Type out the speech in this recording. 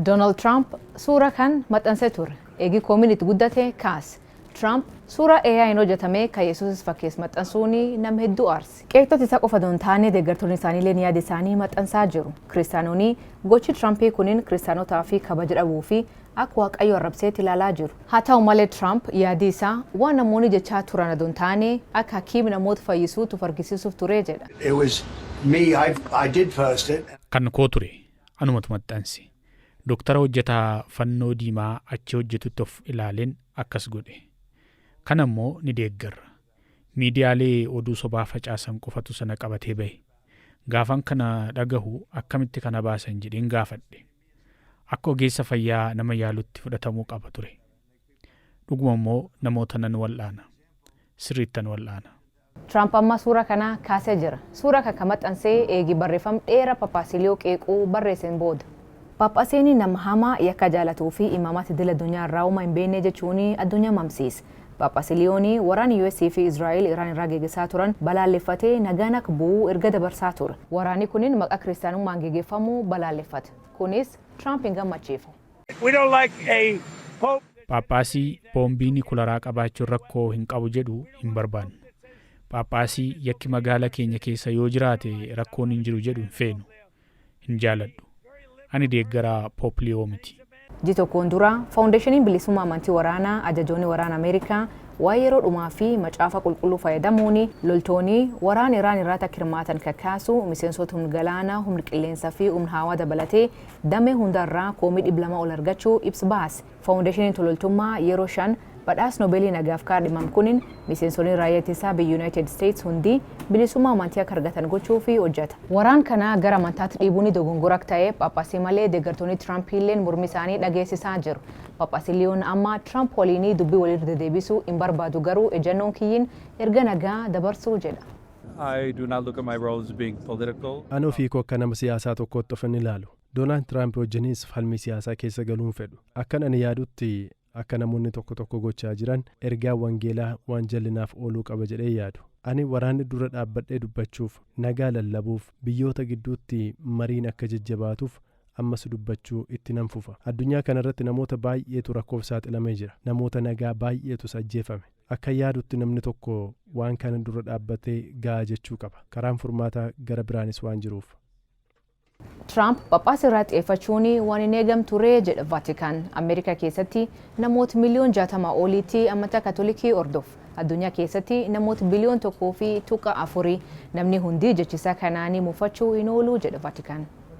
Donald Trump suura kan maxxansee ture. Eegi koominiti guddate kaas. Trump suura AI hojjetame kan Yesuus fakkees maxxansuun nama hedduu aarse. Qeeqxooti isa qofa don taane deeggartoonni isaanii illee yaada isaanii maxxansaa jiru. Kiristaanonni gochi Trumpii kunin kiristaanotaa fi kabaja dhabuu fi akka waaqayyo arrabseetti ilaalaa jiru. Haa ta'u malee Trump yaadi isaa waan namoonni jechaa turan don taane akka hakiim namoota fayyisuutu argisiisuuf ture jedha. Kan koo ture anumatu maxxanse. Doktara hojjetaa fannoo diimaa achi hojjetutti of ilaaleen akkas godhe. Kan ammoo ni deeggarra. Miidiyaalee oduu sobaa facaasan qofatu sana qabatee bahe. Gaafan kana dhagahu akkamitti kana baasan jedheen gaafadhe. Akka ogeessa fayyaa nama yaalutti fudhatamuu qaba ture. Dhuguma immoo namoota nan wal'aana. Sirriittan wal'aana. Trump amma suura kana kaasee jira. Suura kan maxxansee eegi barreeffam dheeraa Paapaasiliyoo qeequu barreesseen booda. Paappaasiin nama hamaa yakka jaalatuu fi imaamatti dila addunyaa irraa uumaa hin beekne jechuun addunyaa mamsiisa. Paappaasiliyoon waraana US fi Israa'el Iraan irraa geggeessaa turan balaaleffatee nagaan akka bu'uu erga dabarsaa ture. Waraanni kunin maqaa kiristaanummaan geggeeffamu balaaleffate. Kunis Trump hin gammachiifu. Paappaasii boombii nikularaa qabaachuun rakkoo hin qabu jedhu hin barbaannu. Paappaasii yakki magaala keenya keessa yoo jiraate rakkoon hin jiru jedhu hin feenu. Hin jaaladhu. Ani deeggaraa Poopliyoo miti. Jitokkoon dura Faawundeeshiniin Bilisummaa Amantii Waraanaa ajajoonni waraana Ameerikaa waa'ee yeroo dhumaa fi macaafa qulqulluu fayyadamuun loltoonni waraana Iraan irraa hirmaatan kakaasu miseensota humna galaanaa, humna qilleensaa fi humna hawaa dabalatee damee hundarraa koomii 200 ol argachuu ibsa baase. Faawundeeshiniin tololtummaa yeroo 5 badhaasa Noobeelii nagaaf kaadhimaman kunin miseensonni raayyaa ittisaa biyya United States hundi bilisummaa amantii akka argatan gochuu fi hojjeta. Waraan kana gara amantaatti dhiibuun dogongora ta'ee Paappaasii malee deeggartoonni Trump illeen mormi isaanii dhageessisaa jiru. Paappaasiliyoon amma Trump waliin dubbii walirra dedeebisuu hin barbaadu garuu ejannoon kiyyin erga nagaa dabarsuu jedha. Ani ofii koo akka nama siyaasaa tokkootti of hin ilaalu. Doonaald Tiraamp wajjinis falmii siyaasaa keessa galuun fedhu. Akkan ani yaadutti akka namoonni tokko gochaa jiran ergaa wangeelaa waan jallinaaf ooluu qaba jedhee yaadu. Ani waraanni dura dhaabbadhee dubbachuuf, nagaa lallabuuf, biyyoota gidduutti mariin akka jajjabaatuuf ammas dubbachuu itti nan fufa. Addunyaa kanarratti namoota baay'eetu rakkoof saaxilamee jira. Namoota nagaa baay'eetu ajjeefame. Akka yaadutti namni tokko waan kana dura dhaabbatee ga'a jechuu qaba. Karaan furmaataa gara biraanis waan jiruuf. Trump Paappaasii irraa xiyyeeffachuun waan hin eegamtu ture jedha Vaatikaan. Ameerikaa keessatti namoota miliyoona 60 oliitti amantaa Kaatolikii hordofu. Addunyaa keessatti namoota biliyoona 1.4 namni hundi jechisaa kanaanii muufachuu hin oolu jedha Vaatikaan.